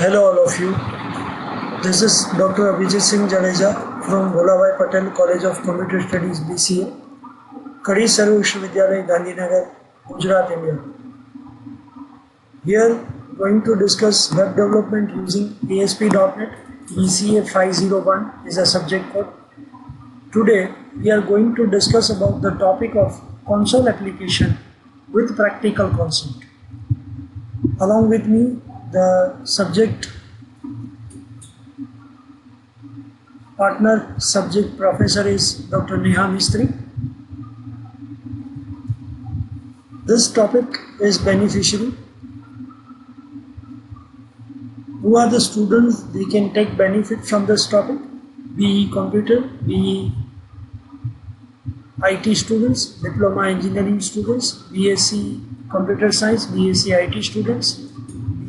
Hello all of you. This is Dr. Abhijit Singh Jadeja from Bholabhai Patel College of Computer Studies BCA, Kadi Sarv Vishwavidyalaya, Gandhinagar, Gujarat, India. Here going to discuss web development using ASP.NET. BCA 501 is a subject code. Today we are going to discuss about the topic of console application with practical concept. Along with me, the subject partner subject professor is Dr. Neha Mistry. This topic is beneficiary. Who are the students? They can take benefit from this topic. BE computer, BE IT students, diploma engineering students, BSc computer science, BSc IT students,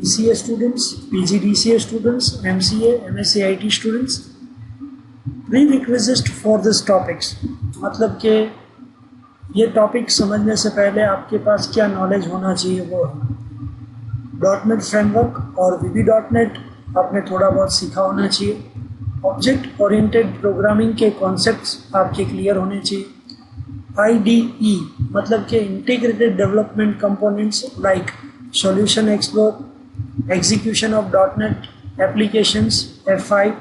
BCA students, PGDCA students, MCA, MSc IT students. Prerequisite for this topics, मतलब कि ये topic समझने से पहले आपके पास क्या knowledge होना चाहिए वो है .NET फ्रेमवर्क और VB.NET आपने थोड़ा बहुत सीखा होना चाहिए. ऑब्जेक्ट ओरिएंटेड प्रोग्रामिंग के कॉन्सेप्ट्स आपके क्लियर होने चाहिए. IDE मतलब कि integrated development components like solution explore, execution of .NET applications F5,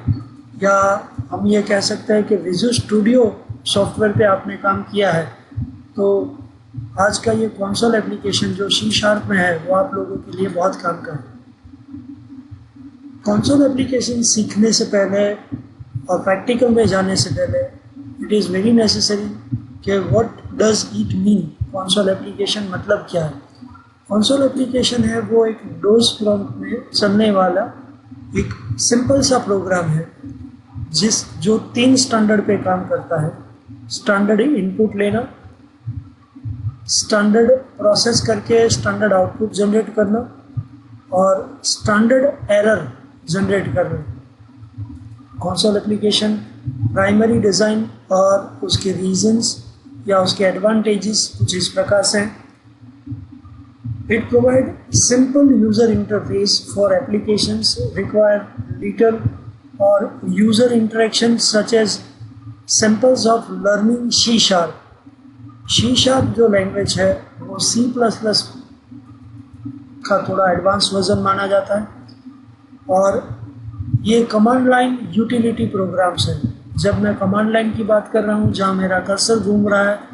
या हम ये कह सकते हैं कि विजुअल स्टूडियो सॉफ्टवेयर पे आपने काम किया है. तो आज का ये कंसोल एप्लीकेशन जो C# में है वो आप लोगों के लिए बहुत काम का है. कंसोल एप्लीकेशन सीखने से पहले और प्रैक्टिकल में जाने से पहले इट इज़ वेरी नेसेसरी कि what does it mean. Console application मतलब क्या है? कंसोल एप्लीकेशन है वो एक डोज प्रॉम्प्ट में चलने वाला एक सिंपल सा प्रोग्राम है जो 3 स्टैंडर्ड पे काम करता है. स्टैंडर्ड इनपुट लेना, स्टैंडर्ड प्रोसेस करके स्टैंडर्ड आउटपुट जनरेट करना और स्टैंडर्ड एरर जनरेट करना. कंसोल एप्लीकेशन प्राइमरी डिज़ाइन और उसके रीजंस या उसके एडवांटेजेस कुछ इस प्रकार से हैं. It provides simple user interface for applications require little or user interaction such as samples of learning C#. C# जो लैंग्वेज है वो C++ का थोड़ा एडवांस वर्जन माना जाता है और ये कमांड लाइन यूटिलिटी प्रोग्राम्स हैं. जब मैं कमांड लाइन की बात कर रहा हूँ जहाँ मेरा कर्सर घूम रहा है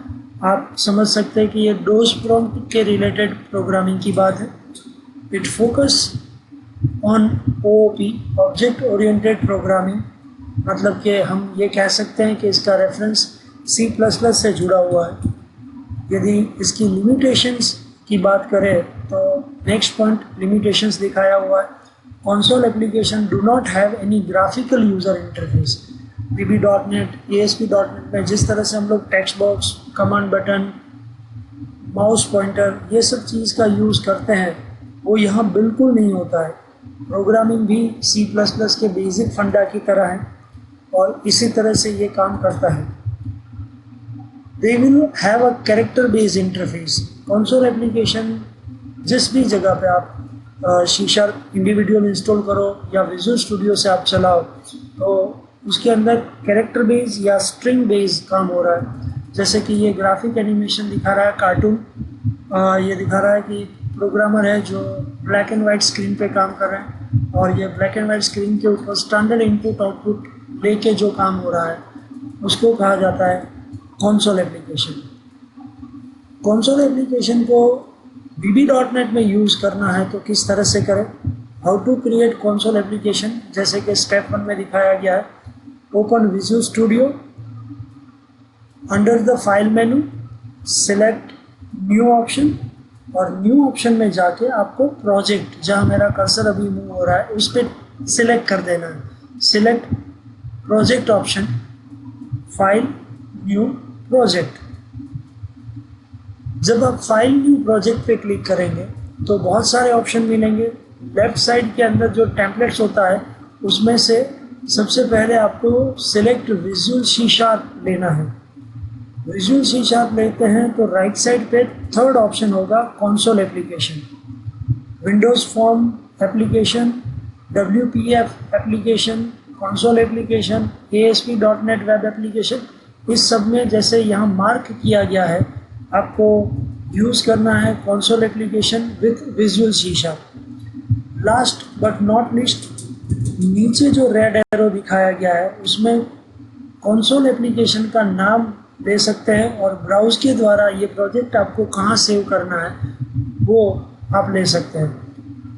आप समझ सकते हैं कि ये डोज प्रॉम्प्ट के रिलेटेड प्रोग्रामिंग की बात है. It focus on OOP object oriented programming, मतलब कि हम ये कह सकते हैं कि इसका रेफरेंस C++ से जुड़ा हुआ है. यदि इसकी लिमिटेशंस की बात करें तो नेक्स्ट पॉइंट लिमिटेशंस दिखाया हुआ है. Console application do not have any graphical user interface. VB.NET, ASP.NET में जिस तरह से हम लोग text box, command button, mouse pointer ये सब चीज़ का यूज़ करते हैं वो यहाँ बिल्कुल नहीं होता है. प्रोग्रामिंग भी C++ के बेसिक फंडा की तरह है और इसी तरह से ये काम करता है. They will have a character based interface. Console application जिस भी जगह पे आप C# इंडिविजुअल इंस्टॉल करो या विजुअल स्टूडियो से आप चलाओ तो उसके अंदर कैरेक्टर बेस या स्ट्रिंग बेस काम हो रहा है. जैसे कि ये ग्राफिक एनिमेशन दिखा रहा है कार्टून, ये दिखा रहा है कि प्रोग्रामर है जो ब्लैक एंड वाइट स्क्रीन पे काम कर रहे हैं और ये ब्लैक एंड वाइट स्क्रीन के ऊपर स्टैंडर्ड इनपुट आउटपुट लेके जो काम हो रहा है उसको कहा जाता है कंसोल एप्लीकेशन. कंसोल एप्लीकेशन को VB.NET में यूज़ करना है तो किस तरह से करें? How to create console application, जैसे कि स्टेप 1 में दिखाया गया है. Open visual studio, under the file menu select new option और न्यू ऑप्शन में जाके आपको प्रोजेक्ट, जहाँ मेरा कर्सर अभी मूव हो रहा है उस पर सिलेक्ट कर देना है. Select project option, file new project. जब आप फाइल न्यू प्रोजेक्ट पे क्लिक करेंगे तो बहुत सारे ऑप्शन मिलेंगे. लेफ्ट साइड के अंदर जो टेम्पलेट्स होता है उसमें से सबसे पहले आपको सिलेक्ट विजुअल C# लेना है. विजुअल C# लेते हैं तो राइट साइड पे थर्ड ऑप्शन होगा console application. Windows form application WPF application, console application, ASP.NET web application, इस सब में जैसे यहाँ मार्क किया गया है आपको यूज़ करना है console application with visual C#। Last but not list, नीचे जो रेड एरो दिखाया गया है उसमें कंसोल एप्लीकेशन का नाम दे सकते हैं और ब्राउज के द्वारा ये प्रोजेक्ट आपको कहाँ सेव करना है वो आप ले सकते हैं।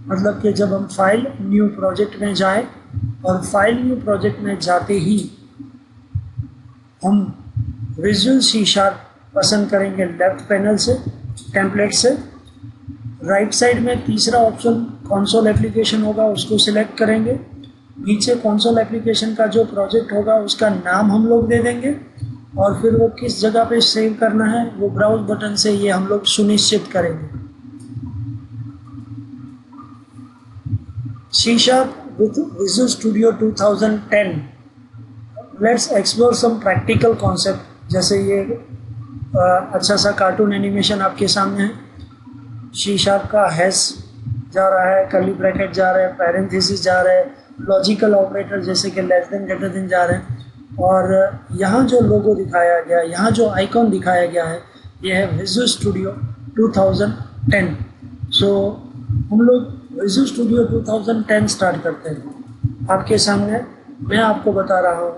मतलब कि जब हम फाइल न्यू प्रोजेक्ट में जाएं और फाइल न्यू प्रोजेक्ट में जाते ही हम विजुअल C# पसंद करेंगे लेफ्ट पैनल से, टेम्पलेट से। राइट साइड में तीसरा ऑप्शन कंसोल एप्लीकेशन होगा, उसको सिलेक्ट करेंगे। नीचे कंसोल एप्लीकेशन का जो प्रोजेक्ट होगा उसका नाम हम लोग दे देंगे और फिर वो किस जगह पे सेव करना है वो ब्राउज बटन से ये हम लोग सुनिश्चित करेंगे। C# with Visual Studio 2010। Let's explore some practical concept। जैसे ये अच्छा सा कार्टून एनिमेशन आपके सामने है। C# का हैश जा रहा है, कर्ली ब्रैकेट जा रहा है, पैरेंथेसिस जा रहा है, लॉजिकल ऑपरेटर जैसे कि लेस देन ग्रेटर देन जा रहे हैं। और यहाँ जो लोगो दिखाया गया, यहाँ जो आइकॉन दिखाया गया है ये है विजुअल स्टूडियो 2010। सो हम लोग विजुअल स्टूडियो 2010 स्टार्ट करते हैं। आपके सामने मैं आपको बता रहा हूँ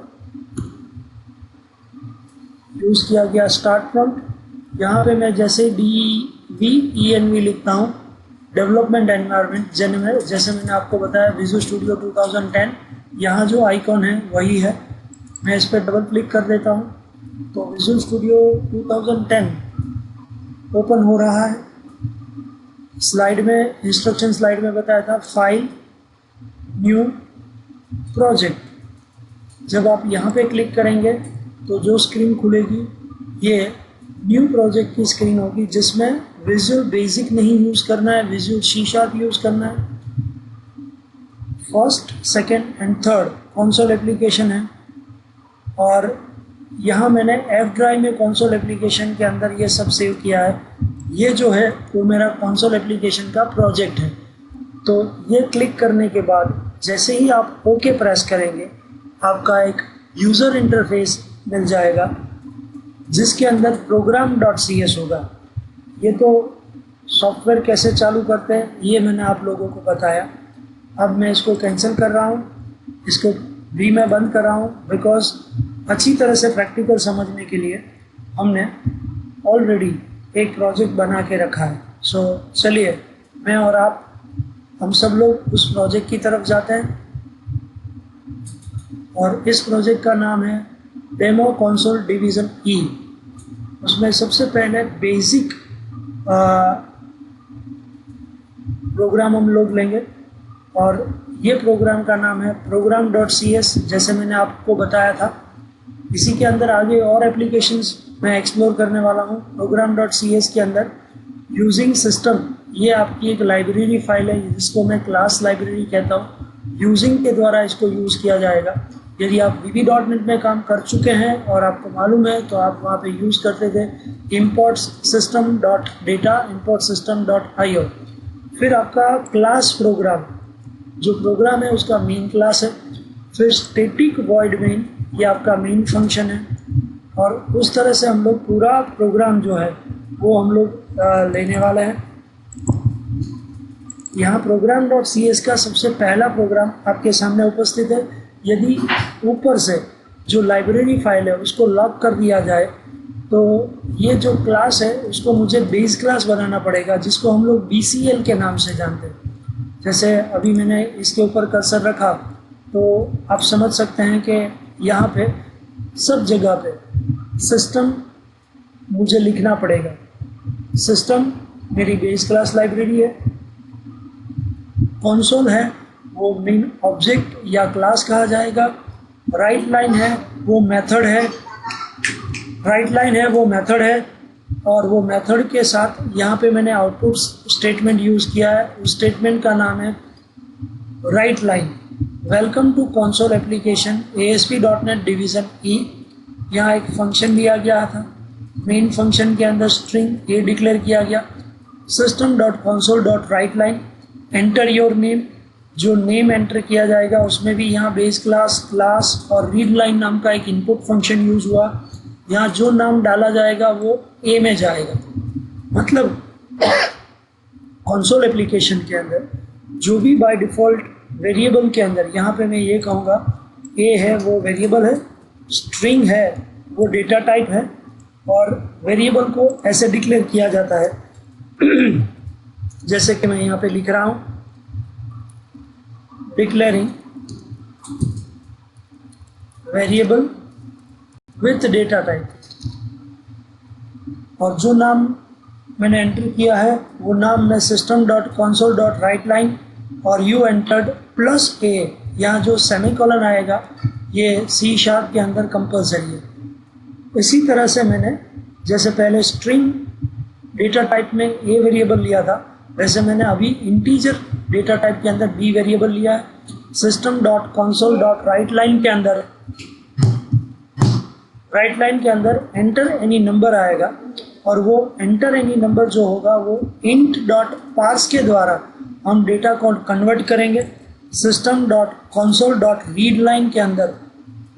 यूज़ किया गया स्टार्ट प्रॉम्प्ट। यहाँ पे मैं जैसे DVENV लिखता हूँ, डेवलपमेंट एनवायरनमेंट, जैसे मैंने आपको बताया विजुअल स्टूडियो 2010, यहाँ जो आइकॉन है वही है। मैं इस पर डबल क्लिक कर देता हूँ तो विजुअल स्टूडियो 2010 ओपन हो रहा है। स्लाइड में, इंस्ट्रक्शन स्लाइड में बताया था फाइल न्यू प्रोजेक्ट। जब आप यहाँ पे क्लिक करेंगे तो जो स्क्रीन खुलेगी ये न्यू प्रोजेक्ट की स्क्रीन होगी जिसमें विजुअल बेसिक नहीं यूज़ करना है, विजुअल C# यूज़ करना है। First, second and third console application है और यहाँ मैंने F ड्राइव में कंसोल एप्लीकेशन के अंदर ये सब सेव किया है। ये जो है वो मेरा कंसोल एप्लीकेशन का प्रोजेक्ट है। तो ये क्लिक करने के बाद जैसे ही आप ओके प्रेस करेंगे आपका एक यूज़र इंटरफेस मिल जाएगा जिसके अंदर program.cs होगा। ये तो सॉफ्टवेयर कैसे चालू करते हैं ये मैंने आप लोगों को बताया। अब मैं इसको कैंसिल कर रहा हूँ, इसको भी मैं बंद कर रहा हूँ बिकॉज अच्छी तरह से प्रैक्टिकल समझने के लिए हमने ऑलरेडी एक प्रोजेक्ट बना के रखा है। सो चलिए मैं और आप हम सब लोग उस प्रोजेक्ट की तरफ जाते हैं और इस प्रोजेक्ट का नाम है डेमो कंसोल डिवीज़न E। उसमें सबसे पहले बेसिक प्रोग्राम हम लोग लेंगे और ये प्रोग्राम का नाम है program.cs। जैसे मैंने आपको बताया था इसी के अंदर आगे और एप्लीकेशंस मैं एक्सप्लोर करने वाला हूँ। program.cs के अंदर यूजिंग सिस्टम, ये आपकी एक लाइब्रेरी फाइल है जिसको मैं क्लास लाइब्रेरी कहता हूँ। यूजिंग के द्वारा इसको यूज़ किया जाएगा। यदि आप VB.NET में काम कर चुके हैं और आपको मालूम है तो आप वहाँ पे यूज़ करते थे import system.data, import system.io। फिर आपका क्लास प्रोग्राम, जो प्रोग्राम है उसका मेन क्लास है। फिर स्टैटिक वॉइड मेन, ये आपका मेन फंक्शन है। और उस तरह से हम लोग पूरा प्रोग्राम जो है वो हम लोग लेने वाले हैं। यहाँ program.cs का सबसे पहला प्रोग्राम आपके सामने उपस्थित है। यदि ऊपर से जो लाइब्रेरी फाइल है उसको लॉक कर दिया जाए तो ये जो क्लास है उसको मुझे बेस क्लास बनाना पड़ेगा जिसको हम लोग BCL के नाम से जानते हैं। जैसे अभी मैंने इसके ऊपर कर्सर रखा तो आप समझ सकते हैं कि यहाँ पे सब जगह पे सिस्टम मुझे लिखना पड़ेगा। सिस्टम मेरी बेस क्लास लाइब्रेरी है, कंसोल है वो मेन ऑब्जेक्ट या क्लास कहा जाएगा, राइट लाइन है वो मेथड है, और वो मेथड के साथ यहाँ पे मैंने आउटपुट स्टेटमेंट यूज़ किया है। उस स्टेटमेंट का नाम है write line. Welcome to console application ASP.NET division E। यहाँ एक फंक्शन दिया गया था, मेन फंक्शन के अंदर स्ट्रिंग ये डिक्लेयर किया गया system.console.writeline। एंटर योर नेम, जो नेम एंटर किया जाएगा उसमें भी यहाँ बेस क्लास, क्लास और रीड लाइन नाम का एक इनपुट फंक्शन यूज हुआ। यहाँ जो नाम डाला जाएगा वो ए में जाएगा। मतलब कंसोल एप्लीकेशन के अंदर जो भी बाय डिफ़ॉल्ट वेरिएबल के अंदर, यहाँ पे मैं ये कहूँगा ए है वो वेरिएबल है, स्ट्रिंग है वो डेटा टाइप है, और वेरिएबल को ऐसे डिक्लेयर किया जाता है जैसे कि मैं यहाँ पे लिख रहा हूँ, declaring variable with data type, और जो नाम मैंने एंटर किया है वो नाम मैं system.console.writeLine और यू एंटर्ड प्लस ए, यहाँ जो सेमीकोलन आएगा ये C# के अंदर कंपलसरी है। इसी तरह से मैंने जैसे पहले स्ट्रिंग डेटा टाइप में ए वेरिएबल लिया था, वैसे मैंने अभी इंटीजर डेटा टाइप के अंदर बी वेरिएबल लिया है। system.console.writeLine के अंदर राइट लाइन के अंदर एंटर एनी नंबर आएगा, और वो एंटर एनी नंबर जो होगा वो int.parse के द्वारा हम डेटा को कन्वर्ट करेंगे। system.console.readLine के अंदर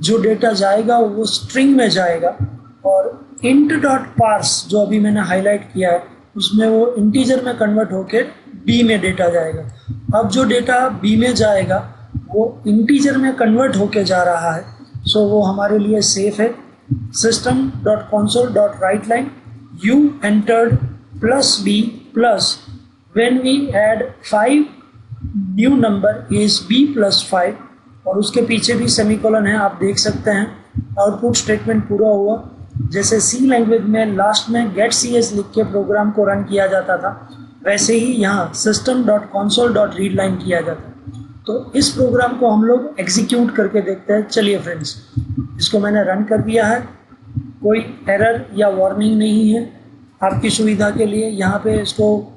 जो डेटा जाएगा वो स्ट्रिंग में जाएगा, और int.parse जो अभी मैंने हाईलाइट किया है उसमें वो इंटीजर में कन्वर्ट होकर बी में डेटा जाएगा। अब जो डेटा बी में जाएगा वो इंटीजर में कन्वर्ट होके जा रहा है, सो वो हमारे लिए सेफ है। system.console.writeLine you entered plus b plus when we add 5 new number is b plus 5, और उसके पीछे भी सेमीकोलन है, आप देख सकते हैं। आउटपुट स्टेटमेंट पूरा हुआ। जैसे सी लैंग्वेज में लास्ट में गेट cs लिख के प्रोग्राम को रन किया जाता था, वैसे ही यहाँ system.console.readLine किया जाता है। तो इस प्रोग्राम को हम लोग एग्जीक्यूट करके देखते हैं। चलिए फ्रेंड्स, इसको मैंने रन कर दिया है, कोई एरर या वार्निंग नहीं है। आपकी सुविधा के लिए यहाँ पे इसको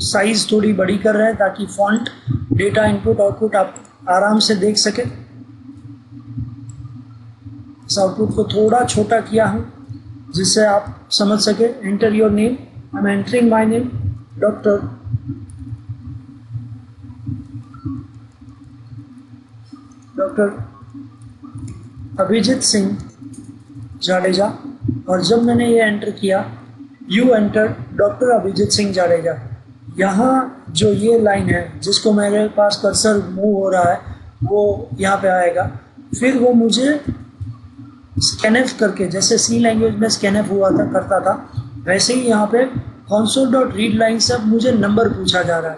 साइज़ थोड़ी बड़ी कर रहे हैं ताकि फॉन्ट, डेटा इनपुट आउटपुट आप आराम से देख सकें। इस आउटपुट को थोड़ा छोटा किया हूँ जिससे आप समझ सके। Enter your name, I am entering my name doctor Abhijeet Singh Jadeja, और जब मैंने ये एंटर किया you enter doctor Abhijeet Singh Jadeja, यहाँ जो ये लाइन है जिसको मेरे पास कर्सर मूव हो रहा है वो यहाँ पे आएगा। फिर वो मुझे स्कैनएफ करके, जैसे सी लैंग्वेज में स्कैनएफ हुआ था करता था, वैसे ही यहाँ पे console.readLine से अब मुझे नंबर पूछा जा रहा है।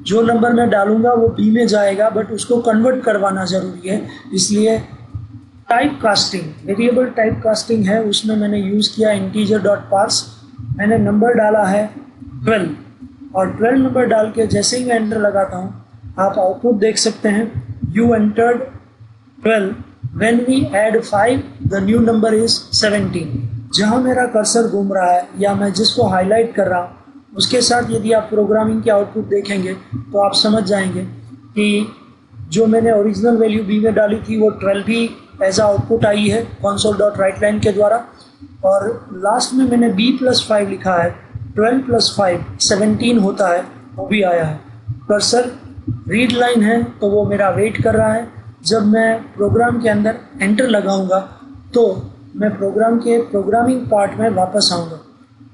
जो नंबर मैं डालूंगा वो बी में जाएगा, बट उसको कन्वर्ट करवाना ज़रूरी है। इसलिए type casting, variable type casting है, उसमें मैंने यूज़ किया integer.parse। मैंने नंबर डाला है 12, और 12 नंबर डाल के जैसे ही मैं एंटर लगाता हूँ आप आउटपुट देख सकते हैं, you entered 12 when we add 5 the new number is 17। जहाँ मेरा कर्सर घूम रहा है या मैं जिसको हाईलाइट कर रहा हूँ उसके साथ यदि आप प्रोग्रामिंग के आउटपुट देखेंगे तो आप समझ जाएंगे कि जो मैंने ओरिजिनल वैल्यू बी में डाली थी वो 12 भी एज आउटपुट आई है console.writeLine के द्वारा, और लास्ट में मैंने b+5 लिखा है, 12 + 5 17 होता है, वो भी आया है। कर्सर रीड लाइन है तो वो मेरा वेट कर रहा है। जब मैं प्रोग्राम के अंदर एंटर लगाऊंगा तो मैं प्रोग्राम के प्रोग्रामिंग पार्ट में वापस आऊँगा।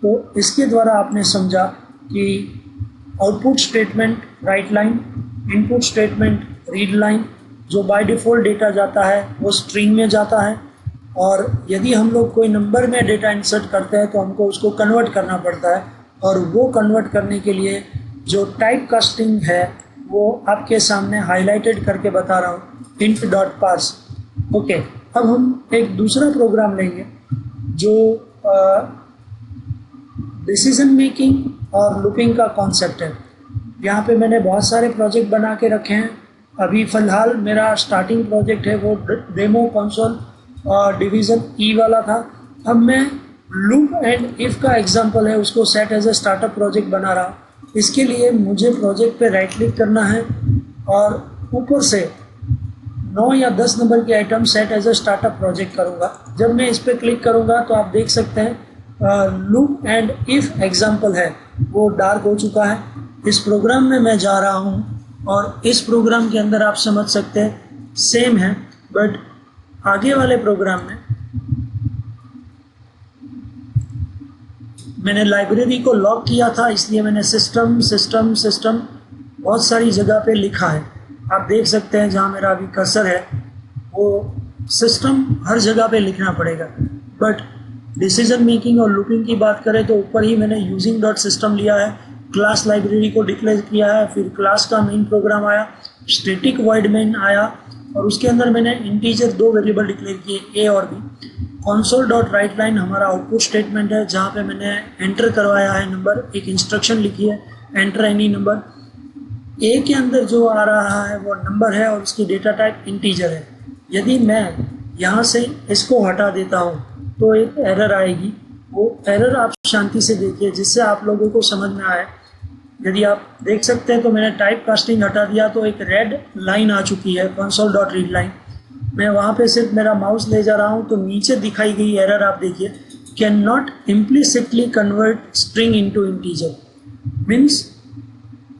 तो इसके द्वारा आपने समझा कि output statement right line, input statement read line, जो बाय डिफ़ॉल्ट डेटा जाता है वो स्ट्रिंग में जाता है, और यदि हम लोग कोई नंबर में डेटा इंसर्ट करते हैं तो हमको उसको कन्वर्ट करना पड़ता है, और वो कन्वर्ट करने के लिए जो टाइप कास्टिंग है वो आपके सामने हाईलाइटेड करके बता रहा हूँ, int.parse। ओके, अब हम एक दूसरा प्रोग्राम लेंगे जो डिसीजन मेकिंग और लूपिंग का कॉन्सेप्ट है। यहाँ पे मैंने बहुत सारे प्रोजेक्ट बना के रखे हैं। अभी फ़िलहाल मेरा स्टार्टिंग प्रोजेक्ट है वो डेमो कंसोल और डिवीज़न ई वाला था। अब मैं लूप एंड इफ़ का एग्जांपल है उसको set as a startup project बना रहा हूँ। इसके लिए मुझे प्रोजेक्ट पे राइट क्लिक करना है और ऊपर से 9 या 10 नंबर के item set as a startup project करूँगा। जब मैं इस पर क्लिक करूँगा तो आप देख सकते हैं लूप एंड इफ़ एग्जांपल है वो डार्क हो चुका है। इस प्रोग्राम में मैं जा रहा हूँ और इस प्रोग्राम के अंदर आप समझ सकते हैं सेम है, बट आगे वाले प्रोग्राम में मैंने लाइब्रेरी को लॉक किया था, इसलिए मैंने सिस्टम सिस्टम सिस्टम बहुत सारी जगह पे लिखा है। आप देख सकते हैं जहाँ मेरा अभी कर्सर है वो सिस्टम हर जगह पे लिखना पड़ेगा। बट डिसीजन मेकिंग और लूपिंग की बात करें तो ऊपर ही मैंने यूजिंग डॉट सिस्टम लिया है, क्लास लाइब्रेरी को डिक्लेयर किया है, फिर क्लास का मेन प्रोग्राम आया, स्टैटिक वॉइड मेन आया और उसके अंदर मैंने इंटीजर 2 वेरिएबल डिक्लेयर किए, ए और B. Console dot write line हमारा आउटपुट स्टेटमेंट है जहाँ पे मैंने एंटर करवाया है नंबर, एक इंस्ट्रक्शन लिखी है एंटर एनी नंबर। ए के अंदर जो आ रहा है वो नंबर है और उसकी डेटा टाइप इंटीजर है। यदि मैं यहाँ से इसको हटा देता हूँ तो एक एरर आएगी, वो एरर आप शांति से देखिए जिससे आप लोगों को समझ में आए। यदि आप देख सकते हैं तो मैंने टाइप कास्टिंग हटा दिया तो एक रेड लाइन आ चुकी है कंसोल डॉट रीड लाइन। मैं वहाँ पे सिर्फ मेरा माउस ले जा रहा हूँ तो नीचे दिखाई गई एरर आप देखिए, can not implicitly convert string into integer. Means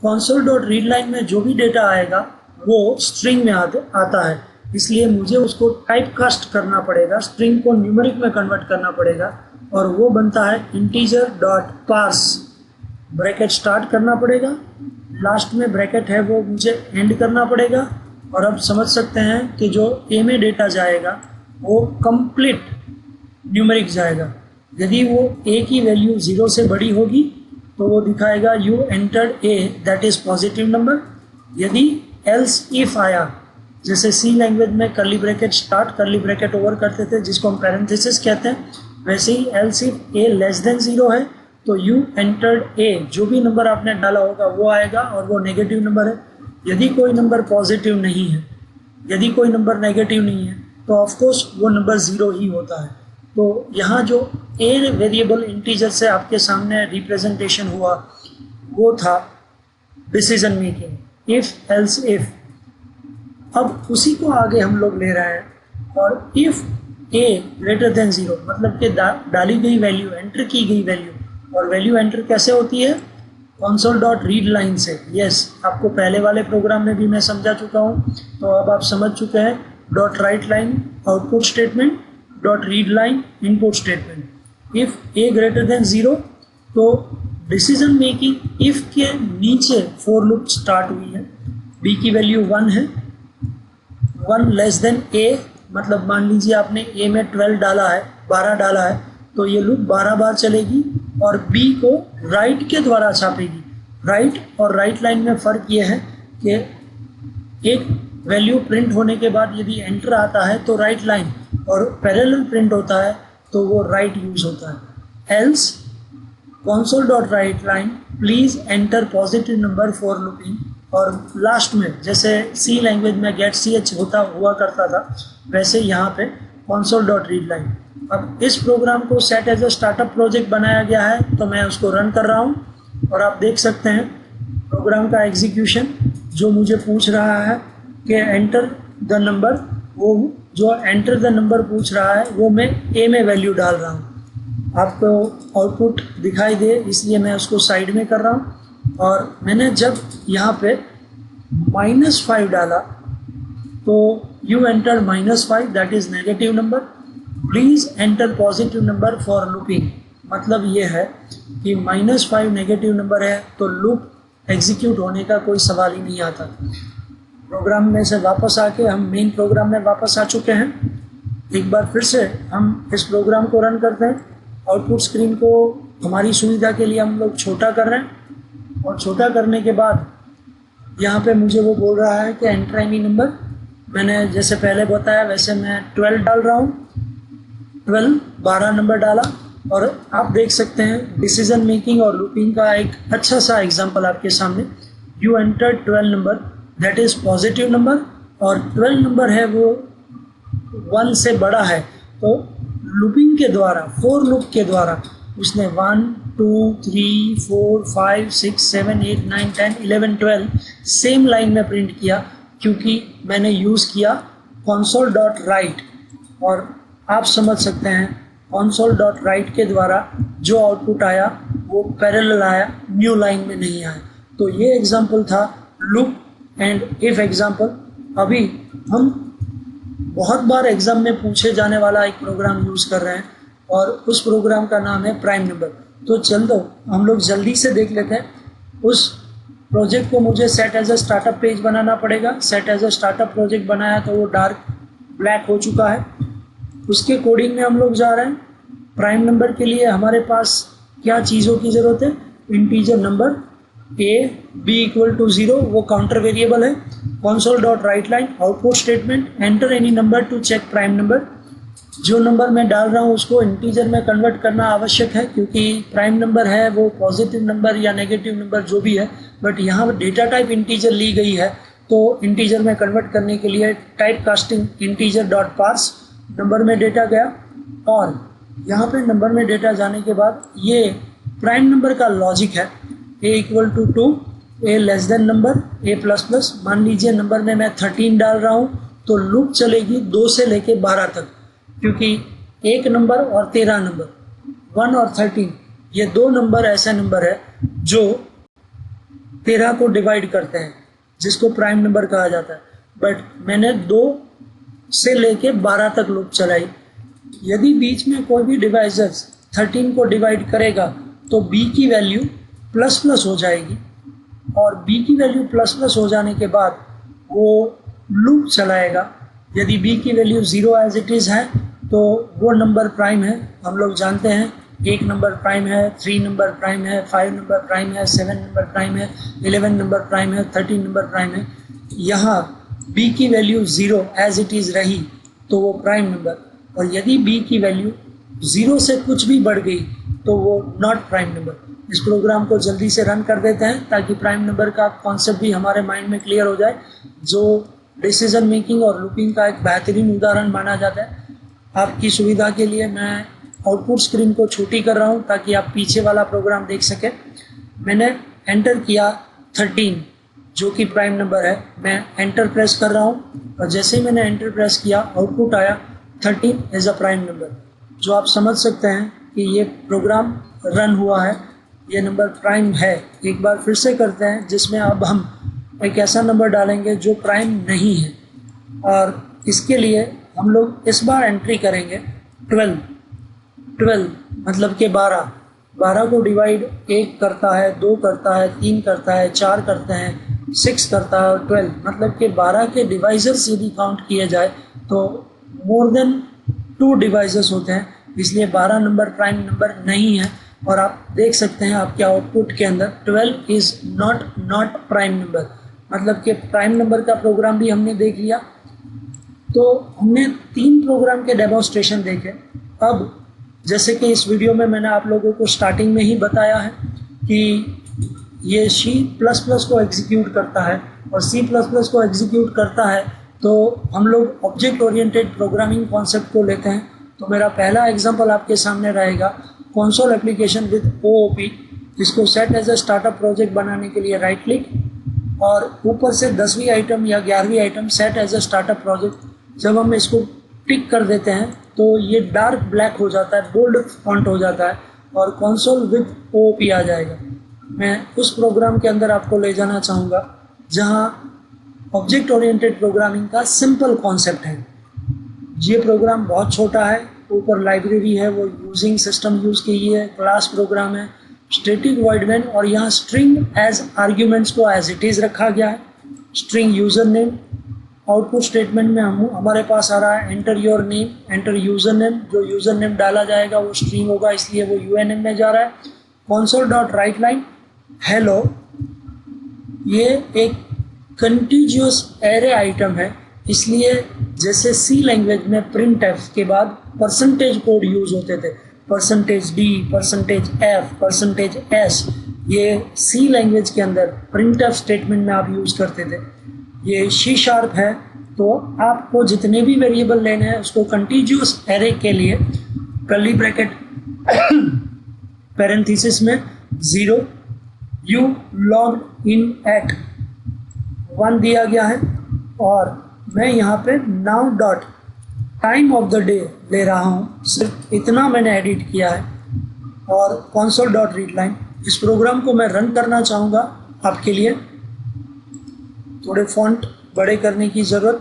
console dot read line में जो भी डेटा आएगा वो स्ट्रिंग में आता है, इसलिए मुझे उसको टाइप कास्ट करना पड़ेगा, स्ट्रिंग को न्यूमेरिक में कन्वर्ट करना पड़ेगा और वो बनता है integer dot parse. Bracket start करना पड़ेगा, लास्ट में ब्रैकेट है वो मुझे एंड करना पड़ेगा। और अब समझ सकते हैं कि जो ए में डेटा जाएगा वो कंप्लीट न्यूमेरिक जाएगा। यदि वो ए की वैल्यू 0 से बड़ी होगी तो वो दिखाएगा you entered a that is positive number. यदि एल्स इफ आया, जैसे सी लैंग्वेज में curly bracket start curly bracket over करते थे जिसको हम पैरेंथेसिस कहते हैं, वैसे ही else if a less than 0 है तो यू एंटर्ड ए, जो भी नंबर आपने डाला होगा वो आएगा और वो नेगेटिव नंबर है। यदि कोई नंबर पॉजिटिव नहीं है, यदि कोई नंबर नेगेटिव नहीं है तो ऑफकोर्स वो नंबर 0 ही होता है। तो यहाँ जो ए वेरिएबल इंटीजर से आपके सामने रिप्रेजेंटेशन हुआ वो था decision making, if else if. अब उसी को आगे हम लोग ले रहे हैं और इफ ए ग्रेटर देन 0 मतलब कि डाली गई वैल्यू, एंटर की गई वैल्यू, और वैल्यू एंटर कैसे होती है कंसोल डॉट रीड लाइन से। यस, आपको पहले वाले प्रोग्राम में भी मैं समझा चुका हूँ, तो अब आप समझ चुके हैं। Dot write line output statement, dot read line input statement. If A greater than 0 तो डिसीजन मेकिंग इफ के नीचे फॉर लूप स्टार्ट हुई है, बी की वैल्यू 1 है, 1 लेस देन ए मतलब मान लीजिए आपने ए में 12 डाला है, 12 डाला है तो ये लूप 12 बार चलेगी और बी को राइट के द्वारा छापेगी। राइट और राइट लाइन में फ़र्क ये है कि एक वैल्यू प्रिंट होने के बाद यदि एंटर आता है तो राइट लाइन, और पैरेलल प्रिंट होता है तो वो राइट यूज़ होता है। Else console dot write line please enter positive number for looping, और लास्ट में जैसे सी लैंग्वेज में गेट सी एच हुआ करता था वैसे यहाँ पे कंसोल डॉट रीड लाइन। अब इस प्रोग्राम को set as a startup project बनाया गया है तो मैं उसको रन कर रहा हूँ और आप देख सकते हैं प्रोग्राम का एग्जीक्यूशन। जो मुझे पूछ रहा है कि एंटर द नंबर, वो जो एंटर द नंबर पूछ रहा है वो मैं ए में वैल्यू डाल रहा हूँ। आपको आउटपुट दिखाई दे इसलिए मैं उसको साइड में कर रहा हूँ। और मैंने जब यहाँ पे -5 डाला तो you enter -5 that is negative number, please enter positive number for looping. मतलब ये है कि -5 नेगेटिव नंबर है तो लूप एग्जीक्यूट होने का कोई सवाल ही नहीं आता। प्रोग्राम में से वापस आके हम मेन प्रोग्राम में वापस आ चुके हैं। एक बार फिर से हम इस प्रोग्राम को रन करते हैं। आउटपुट स्क्रीन को हमारी सुविधा के लिए हम लोग छोटा कर रहे हैं और छोटा करने के बाद यहाँ पे मुझे वो बोल रहा है कि एंटर एनी नंबर। मैंने जैसे पहले बताया वैसे मैं 12 डाल रहा हूँ, 12 नंबर डाला। और आप देख सकते हैं डिसीजन मेकिंग और लूपिंग का एक अच्छा सा एग्जांपल आपके सामने। You enter 12 number that is positive number, और 12 नंबर है वो 1 से बड़ा है तो लूपिंग के द्वारा, फॉर लूप के द्वारा उसने 1 2 3 4 5 6 7 8 9 10 11 12 सेम लाइन में प्रिंट किया, क्योंकि मैंने यूज़ किया कंसोल डॉट राइट। और आप समझ सकते हैं कंसोल डॉट राइट के द्वारा जो आउटपुट आया वो पैरेलल आया, न्यू लाइन में नहीं आया। तो ये एग्जांपल था लूप एंड इफ एग्जाम्पल। अभी हम बहुत बार एग्जाम में पूछे जाने वाला एक प्रोग्राम यूज़ कर रहे हैं और उस प्रोग्राम का नाम है प्राइम नंबर। तो चलो हम लोग जल्दी से देख लेते हैं। उस प्रोजेक्ट को मुझे set as a startup page बनाना पड़ेगा। Set as a startup project बनाया तो वो डार्क ब्लैक हो चुका है। उसके कोडिंग में हम लोग जा रहे हैं। प्राइम नंबर के लिए हमारे पास क्या चीज़ों की ज़रूरत है? Integer number a b equal to 0, वो काउंटर वेरिएबल है। console dot write line output statement, enter any number to check prime number. जो नंबर मैं डाल रहा हूँ उसको इंटीजर में कन्वर्ट करना आवश्यक है, क्योंकि प्राइम नंबर है वो पॉजिटिव नंबर या नेगेटिव नंबर जो भी है, बट यहाँ डेटा टाइप इंटीजर ली गई है तो इंटीजर में कन्वर्ट करने के लिए type casting integer dot parse, number में डेटा गया। और यहाँ पे नंबर में डेटा जाने के बाद ये प्राइम नंबर का लॉजिक है। a equal to 2, a less than number, a plus plus. मान लीजिए नंबर में मैं 13 डाल रहा हूँ तो लूप चलेगी 2 से लेके 12 तक, क्योंकि एक नंबर और 13 नंबर 1 और 13 ये दो नंबर ऐसे नंबर है जो 13 को डिवाइड करते हैं, जिसको प्राइम नंबर कहा जाता है। बट मैंने 2 से लेके 12 तक लूप चलाई। यदि बीच में कोई भी डिवाइजर्स 13 को डिवाइड करेगा तो b की वैल्यू प्लस प्लस हो जाएगी, और b की वैल्यू प्लस प्लस हो जाने के बाद वो लूप चलाएगा। यदि b की वैल्यू 0 एज इट इज़ है तो वो नंबर प्राइम है। हम लोग जानते हैं 1 नंबर प्राइम है, 3 नंबर प्राइम है, 5 नंबर प्राइम है, 7 नंबर प्राइम है, 11 नंबर प्राइम है, 13 नंबर प्राइम है। यहाँ b की वैल्यू 0 एज इट इज़ रही तो वो प्राइम नंबर, और यदि b की वैल्यू 0 से कुछ भी बढ़ गई तो वो नॉट प्राइम नंबर। इस प्रोग्राम को जल्दी से रन कर देते हैं ताकि प्राइम नंबर का कॉन्सेप्ट भी हमारे माइंड में क्लियर हो जाए, जो डिसीजन मेकिंग और लूपिंग का एक बेहतरीन उदाहरण माना जाता है। आपकी सुविधा के लिए मैं आउटपुट स्क्रीन को छोटी कर रहा हूँ ताकि आप पीछे वाला प्रोग्राम देख सकें। मैंने एंटर किया 13 जो कि प्राइम नंबर है। मैं एंटर प्रेस कर रहा हूँ और जैसे ही मैंने एंटर प्रेस किया आउटपुट आया 13 इज़ अ प्राइम नंबर, जो आप समझ सकते हैं कि ये प्रोग्राम रन हुआ है, ये नंबर प्राइम है। एक बार फिर से करते हैं, जिसमें अब हम एक ऐसा नंबर डालेंगे जो प्राइम नहीं है, और इसके लिए हम लोग इस बार एंट्री करेंगे 12 मतलब कि 12 को डिवाइड 1 करता है, 2 करता है, 3 करता है, 4 करते हैं, 6 करता है, और 12 मतलब कि 12 के डिवाइजर्स यदि काउंट किए जाए तो मोर देन 2 डिवाइजर्स होते हैं, इसलिए 12 नंबर प्राइम नंबर नहीं है। और आप देख सकते हैं आपके आउटपुट के अंदर 12 इज़ नॉट प्राइम नंबर, मतलब कि प्राइम नंबर का प्रोग्राम भी हमने देख लिया। तो हमने 3 प्रोग्राम के डेमोन्स्ट्रेशन देखे। अब जैसे कि इस वीडियो में मैंने आप लोगों को स्टार्टिंग में ही बताया है कि ये C++ को एग्जीक्यूट करता है, और C++ को एग्जीक्यूट करता है तो हम लोग ऑब्जेक्ट ओरिएंटेड प्रोग्रामिंग कॉन्सेप्ट को लेते हैं। तो मेरा पहला एग्जांपल आपके सामने रहेगा कंसोल एप्लीकेशन विद OOP। इसको set as a startup project बनाने के लिए राइट क्लिक और ऊपर से 10वीं आइटम या 11वीं item set as a startup project. जब हम इसको टिक कर देते हैं तो ये डार्क ब्लैक हो जाता है, बोल्ड फॉन्ट हो जाता है और कंसोल विद OOP आ जाएगा। मैं उस प्रोग्राम के अंदर आपको ले जाना चाहूँगा जहाँ ऑब्जेक्ट ओरिएंटेड प्रोग्रामिंग का सिंपल कॉन्सेप्ट है। ये प्रोग्राम बहुत छोटा है, ऊपर लाइब्रेरी है, वो यूजिंग सिस्टम यूज़ की है, क्लास प्रोग्राम है, स्टैटिक वॉइड मेन, और यहाँ स्ट्रिंग एज आर्ग्यूमेंट्स को एज इट इज़ रखा गया है। String user name, output statement में हमारे पास आ रहा है enter your name, enter user name. जो यूज़र नेम डाला जाएगा वो स्ट्रिंग होगा, इसलिए वो UNM में जा रहा है। Console dot write line hello, ये एक कंटीन्यूअस एरे आइटम है, इसलिए जैसे C लैंग्वेज में printf के बाद परसेंटेज कोड यूज़ होते थे, %d, %f, %s, ये C लैंग्वेज के अंदर printf स्टेटमेंट में आप यूज़ करते थे। ये C# है, तो आपको जितने भी वेरिएबल लेने हैं उसको कंटीन्यूअस एरे के लिए कर्ली ब्रैकेट पैरेंथेसिस में 0 you logged in at 1 दिया गया है, और मैं यहाँ पे now dot time of the day ले रहा हूँ, सिर्फ इतना मैंने एडिट किया है। और कंसोल डॉट रीड लाइन, इस प्रोग्राम को मैं रन करना चाहूँगा आपके लिए। थोड़े फॉन्ट बड़े करने की ज़रूरत,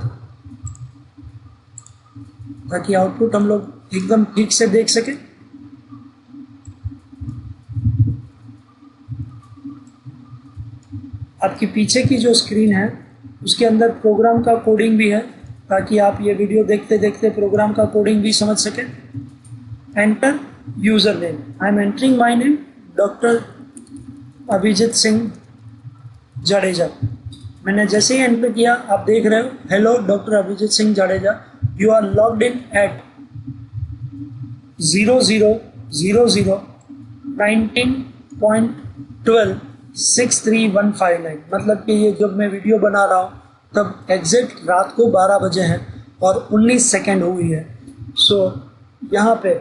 ताकि आउटपुट हम लोग एकदम ठीक से देख सकें। आपकी पीछे की जो स्क्रीन है उसके अंदर प्रोग्राम का कोडिंग भी है, ताकि आप ये वीडियो देखते देखते प्रोग्राम का कोडिंग भी समझ सकें। Enter user name, I am entering my name doctor Abhijeet Singh Jadeja. मैंने जैसे ही एंटर किया आप देख रहे हो, hello doctor Abhijeet Singh Jadeja, you are logged in at 00:19.12.63159। मतलब कि ये जब मैं वीडियो बना रहा हूँ तब एग्जैक्ट रात को 12 बजे हैं और 19 सेकेंड हुई है। सो यहाँ पे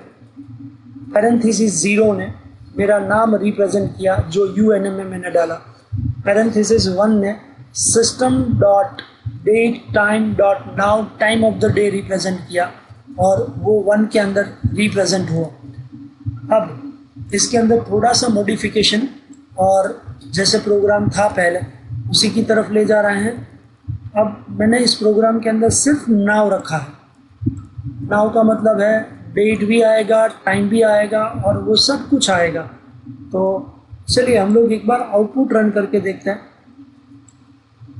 पैरेंथेसिस 0 ने मेरा नाम रिप्रेजेंट किया जो UNM में मैंने डाला। पैरेंथेसिस 1 ने system dot date time dot now time of the day represent किया और वो 1 के अंदर रिप्रेजेंट हुआ। अब इसके अंदर थोड़ा सा मॉडिफिकेशन और जैसे प्रोग्राम था पहले उसी की तरफ ले जा रहे हैं। अब मैंने इस प्रोग्राम के अंदर सिर्फ नाउ रखा है। नाउ का मतलब है डेट भी आएगा, टाइम भी आएगा और वो सब कुछ आएगा। तो चलिए हम लोग एक बार आउटपुट रन करके देखते हैं,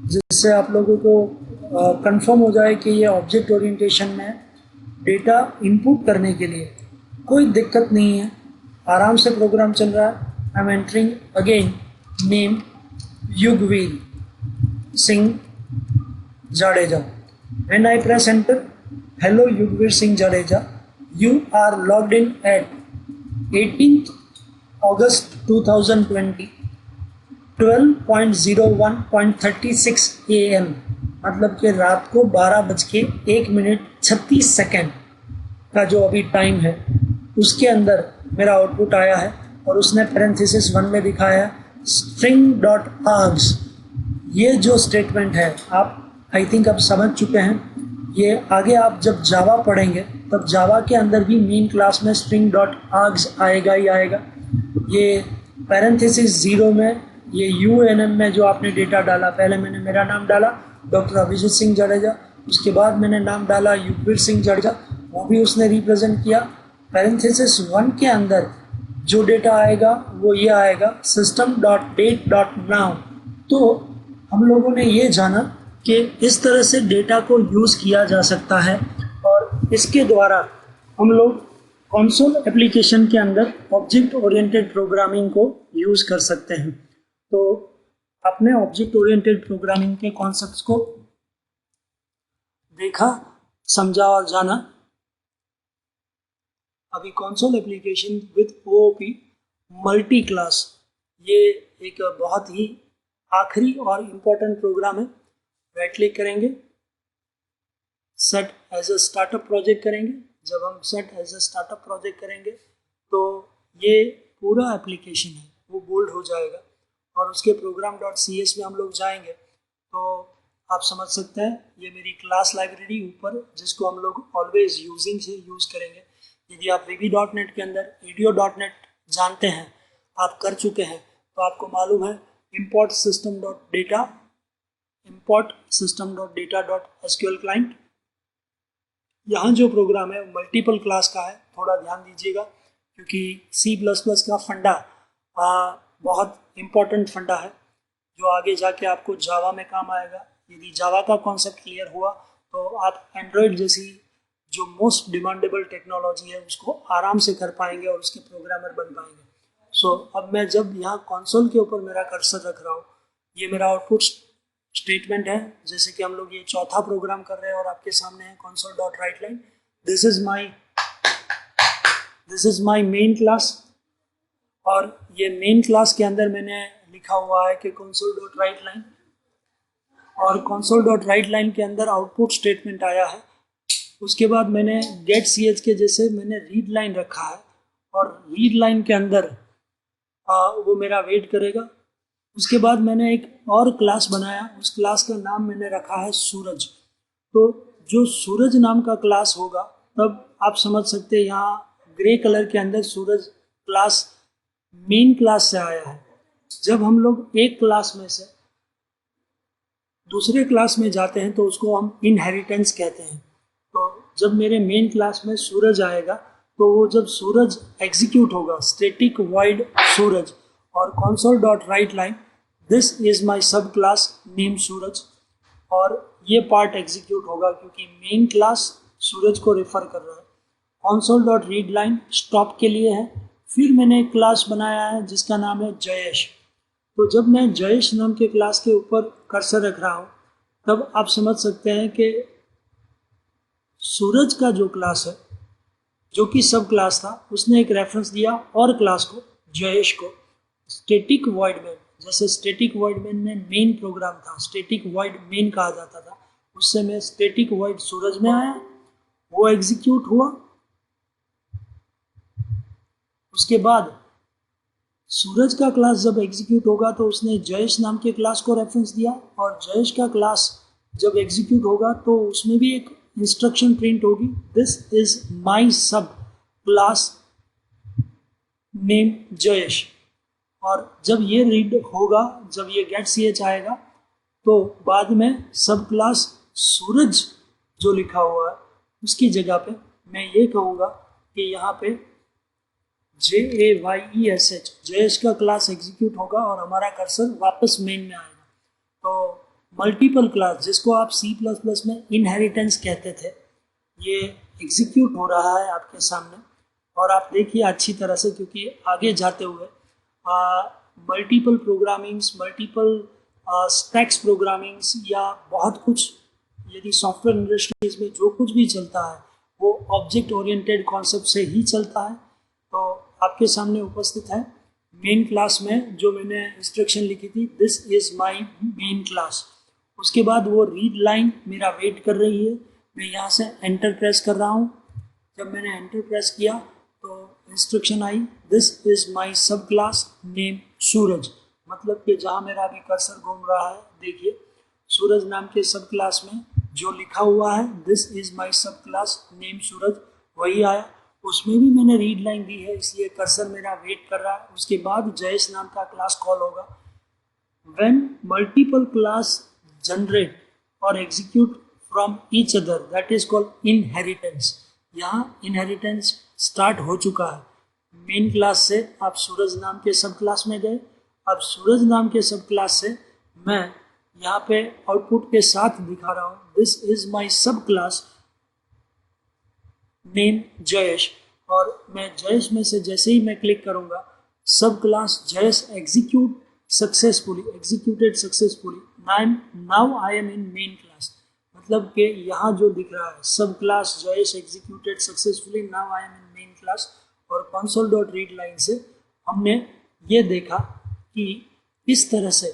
जिससे आप लोगों को कंफर्म हो जाए कि ये ऑब्जेक्ट ओरिएंटेशन में डेटा इनपुट करने के लिए कोई दिक्कत नहीं है, आराम से प्रोग्राम चल रहा है। I am entering again name Yugveer Singh Jadeja. When I press enter, hello Yugveer Singh Jadeja, you are logged in at 18th August 2020 12:01.36 AM, मतलब कि रात को 12:01:36 का जो अभी टाइम है उसके अंदर मेरा आउटपुट आया है। और उसने पैरेंथेसिस 1 में दिखाया string.args। ये जो स्टेटमेंट है आप आई थिंक अब समझ चुके हैं। ये आगे आप जब जावा पढ़ेंगे तब जावा के अंदर भी मेन क्लास में string.args आएगा ही आएगा। ये पैरेंथेसिस 0 में ये UNM में जो आपने डेटा डाला, पहले मैंने मेरा नाम डाला डॉक्टर अभिजीत सिंह जाडेजा, उसके बाद मैंने नाम डाला युगवीर सिंह जाडेजा, वो भी उसने रिप्रेजेंट किया। पैरेंथेसिस 1 के अंदर जो डेटा आएगा वो ये आएगा system.date.now। तो हम लोगों ने ये जाना कि इस तरह से डेटा को यूज़ किया जा सकता है और इसके द्वारा हम लोग कंसोल एप्लीकेशन के अंदर ऑब्जेक्ट ओरिएंटेड प्रोग्रामिंग को यूज़ कर सकते हैं। तो आपने ऑब्जेक्ट ओरिएंटेड प्रोग्रामिंग के कॉन्सेप्ट्स को देखा, समझा और जाना। अभी console application with OOP multi class, ये एक बहुत ही आखिरी और इम्पोर्टेंट प्रोग्राम है। राइट क्लिक करेंगे, set as a startup project करेंगे। जब हम set as a startup project करेंगे तो ये पूरा एप्लीकेशन है वो बोल्ड हो जाएगा और उसके program.cs में हम लोग जाएंगे तो आप समझ सकते हैं ये मेरी क्लास लाइब्रेरी ऊपर, जिसको हम लोग ऑलवेज यूजिंग से यूज़ करेंगे। यदि आप VB.NET के अंदर ADO.NET जानते हैं, आप कर चुके हैं, तो आपको मालूम है import system.data.sql client। यहाँ जो प्रोग्राम है मल्टीपल क्लास का है, थोड़ा ध्यान दीजिएगा क्योंकि C++ का फंडा बहुत इम्पोर्टेंट फंडा है जो आगे जाके आपको जावा में काम आएगा। यदि जावा का कॉन्सेप्ट क्लियर हुआ तो आप एंड्रॉयड जैसी जो मोस्ट डिमांडेबल टेक्नोलॉजी है उसको आराम से कर पाएंगे और उसके प्रोग्रामर बन पाएंगे। सो अब मैं जब यहाँ कंसोल के ऊपर मेरा कर्सर रख रहा हूँ, ये मेरा आउटपुट स्टेटमेंट है। जैसे कि हम लोग ये चौथा प्रोग्राम कर रहे हैं और आपके सामने है console.writeline। This is my main class और ये मेन क्लास के अंदर मैंने लिखा हुआ है कि console.writeline, और console.writeline के अंदर आउटपुट स्टेटमेंट आया है। उसके बाद मैंने getch के जैसे मैंने रीड लाइन रखा है और रीड लाइन के अंदर वो मेरा वेट करेगा। उसके बाद मैंने एक और क्लास बनाया, उस क्लास का नाम मैंने रखा है सूरज। तो जो सूरज नाम का क्लास होगा तब आप समझ सकते हैं यहाँ ग्रे कलर के अंदर सूरज क्लास मेन क्लास से आया है। जब हम लोग एक क्लास में से दूसरे क्लास में जाते हैं तो उसको हम इनहेरिटेंस कहते हैं। तो जब मेरे मेन क्लास में सूरज आएगा तो वो जब सूरज एग्जीक्यूट होगा, स्टैटिक वॉइड सूरज और console dot write line, this is my सब क्लास नेम सूरज, और ये पार्ट एग्जीक्यूट होगा क्योंकि मेन क्लास सूरज को रेफर कर रहा है। Console dot read line stop के लिए है। फिर मैंने एक क्लास बनाया है जिसका नाम है जयेश। तो जब मैं जयेश नाम के क्लास के ऊपर कर्सर रख रहा हूँ तब आप समझ सकते हैं कि सूरज का जो क्लास है, जो कि सब क्लास था, उसने एक रेफरेंस दिया और क्लास को, जयेश को, स्टैटिक वॉइड मेन। जैसे स्टैटिक वॉइड मेन में मेन प्रोग्राम था, स्टैटिक वॉइड मेन कहा जाता था, उससे मैं स्टैटिक वॉइड सूरज में आया, वो एग्जीक्यूट हुआ। उसके बाद सूरज का क्लास जब एग्जीक्यूट होगा तो उसने जयेश नाम के क्लास को रेफरेंस दिया, और जयेश का क्लास जब एग्जीक्यूट होगा तो उसमें भी एक इंस्ट्रक्शन प्रिंट होगी, दिस इज माई सब क्लास नेम जयेश। और जब ये रीड होगा, जब ये गेट सी एच आएगा तो बाद में सब क्लास सूरज जो लिखा हुआ है उसकी जगह पे मैं ये कहूँगा कि यहाँ पे JAYESH जयेश का क्लास एग्जीक्यूट होगा और हमारा कर्सर वापस मेन में आएगा। तो मल्टीपल क्लास, जिसको आप C++ में इनहेरिटेंस कहते थे, ये एग्जीक्यूट हो रहा है आपके सामने। और आप देखिए अच्छी तरह से, क्योंकि आगे जाते हुए multiple programmings, multiple stacks programmings या बहुत कुछ, यदि सॉफ्टवेयर इंडस्ट्रीज में जो कुछ भी चलता है वो ऑब्जेक्ट ओरिएंटेड कॉन्सेप्ट से ही चलता है। तो आपके सामने उपस्थित है मेन क्लास में जो मैंने इंस्ट्रक्शन लिखी थी, this is my main class. उसके बाद वो रीड लाइन मेरा वेट कर रही है, मैं यहाँ से एंटर प्रेस कर रहा हूँ। जब मैंने एंटर प्रेस किया तो instruction I, this is my सब क्लास नेम सूरज। मतलब कि जहाँ मेरा अभी कर्सर घूम रहा है, देखिए सूरज नाम के सब क्लास में जो लिखा हुआ है, दिस इज माय सब क्लास नेम सूरज, वही आया। उसमें भी मैंने रीड लाइन दी है, इसलिए कर्सर मेरा वेट कर रहा है। उसके बाद जयेश नाम का क्लास कॉल होगा। When multiple class generate or execute from each other, that is called inheritance। यहाँ inheritance start हो चुका है। मेन क्लास से आप सूरज नाम के सब क्लास में गए, अब सूरज नाम के सब क्लास से मैं यहाँ पे आउटपुट के साथ दिखा रहा हूँ, दिस इज माई सब क्लास नेम जयेश। और मैं जयेश में से जैसे ही मैं क्लिक करूँगा, सब class Jayesh execute executed successfully, now I am in main class. मतलब कि यहाँ जो दिख रहा है, सब class Jayesh executed successfully, now I am in main class. और कंसोल डॉट रीड लाइन से हमने ये देखा कि इस तरह से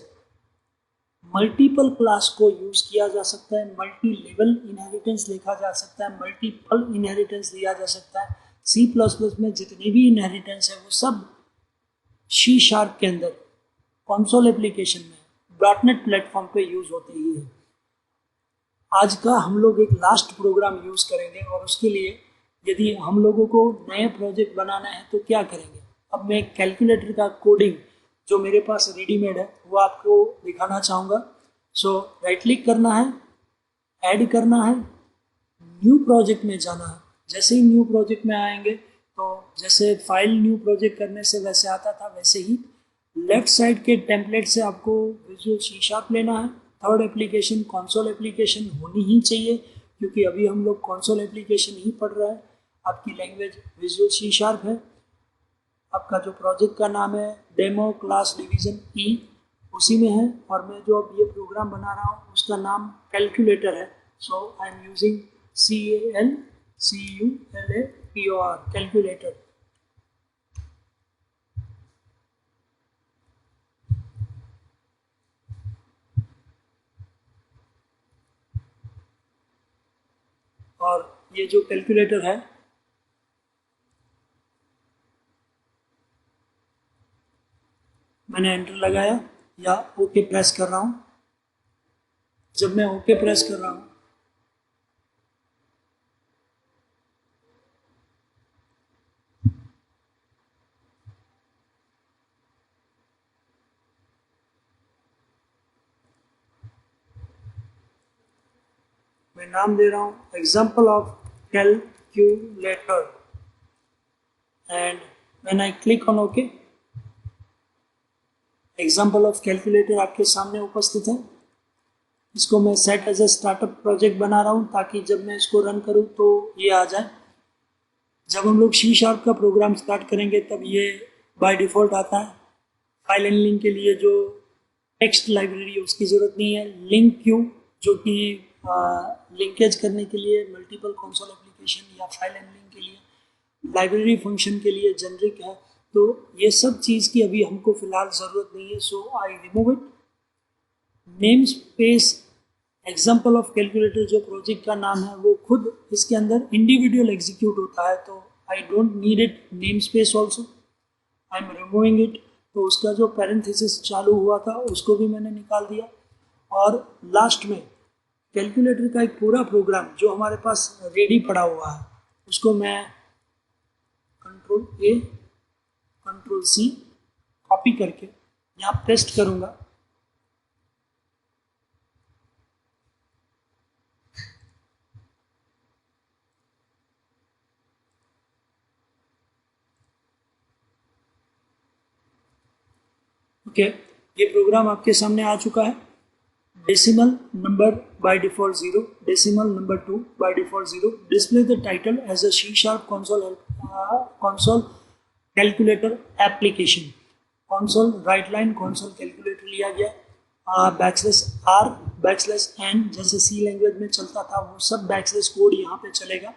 मल्टीपल क्लास को यूज किया जा सकता है, मल्टी लेवल इनहेरिटेंस लिखा जा सकता है, मल्टीपल इनहेरिटेंस लिया जा सकता है। C++ में जितने भी इनहेरिटेंस है वो सब C# के अंदर कंसोल एप्लीकेशन में .NET प्लेटफॉर्म पे यूज होते ही है। आज का हम लोग एक लास्ट प्रोग्राम यूज करेंगे, और उसके लिए यदि हम लोगों को नए प्रोजेक्ट बनाना है तो क्या करेंगे। अब मैं कैलकुलेटर का कोडिंग जो मेरे पास रेडीमेड है वो आपको दिखाना चाहूँगा। सो राइट क्लिक करना है, ऐड करना है, न्यू प्रोजेक्ट में जाना है। जैसे ही न्यू प्रोजेक्ट में आएंगे तो जैसे फाइल न्यू प्रोजेक्ट करने से वैसे आता था, वैसे ही लेफ्ट साइड के टेम्पलेट से आपको विजुअल C# लेना है। थर्ड एप्लीकेशन कंसोल एप्लीकेशन होनी ही चाहिए, क्योंकि अभी हम लोग कंसोल एप्लीकेशन ही पढ़ रहे हैं। आपकी लैंग्वेज विजुअल C# है। आपका जो प्रोजेक्ट का नाम है डेमो क्लास डिवीजन E, उसी में है। और मैं जो अब ये प्रोग्राम बना रहा हूँ उसका नाम कैलकुलेटर है। So I am using CALCULATOR calculator. और ये जो कैलकुलेटर है, मैंने एंटर लगाया या ओके प्रेस कर रहा हूँ। जब मैं ओके प्रेस कर रहा हूँ मैं नाम दे रहा हूँ example of calculator and when I click on okay, example of calculator आपके सामने उपस्थित है। इसको मैं set as a startup project बना रहा हूँ ताकि जब मैं इसको रन करूँ तो ये आ जाए। जब हम लोग C# का प्रोग्राम स्टार्ट करेंगे तब ये बाय डिफ़ॉल्ट आता है। फाइल एंड लिंक के लिए जो टेक्स्ट लाइब्रेरी है उसकी ज़रूरत नहीं है। लिंक क्यू जो कि लिंकेज करने के लिए मल्टीपल कंसोल एप्लीकेशन या फाइल एंड लिंक के लिए, लाइब्रेरी फंक्शन के लिए जेनरिक है। तो ये सब चीज़ की अभी हमको फ़िलहाल ज़रूरत नहीं है, so I remove it. Namespace example of calculator जो प्रोजेक्ट का नाम है वो खुद इसके अंदर इंडिविजुअल एग्जीक्यूट होता है, तो I don't need it name space also, I am removing it. तो उसका जो पैरेंथेसिस चालू हुआ था उसको भी मैंने निकाल दिया। और लास्ट में कैलकुलेटर का एक पूरा प्रोग्राम जो हमारे पास रेडी पड़ा हुआ है उसको मैं Ctrl+A Ctrl+C कॉपी करके यहाँ पेस्ट करूँगा। ओके, ये प्रोग्राम आपके सामने आ चुका है। Decimal number by default 0, decimal number 2 by default 0, display the title as a C# console calculator application, console write line console calculator लिया गया। \r \n जैसे C लैंग्वेज में चलता था वो सब / कोड यहाँ पे चलेगा।